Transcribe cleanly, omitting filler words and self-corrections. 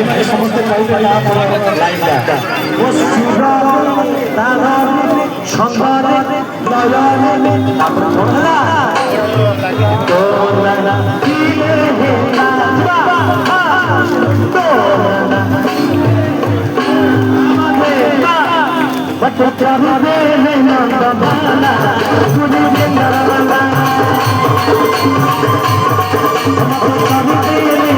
এবারে সমস্ত কবিতা লাইনটা ও সুরা দাদা সন্ধানে দয়ানে তারপর বললা তোরা কি হে নাচবা তোরা बच्चा रे नंदा बाला गुरु के नाला बच्चा रे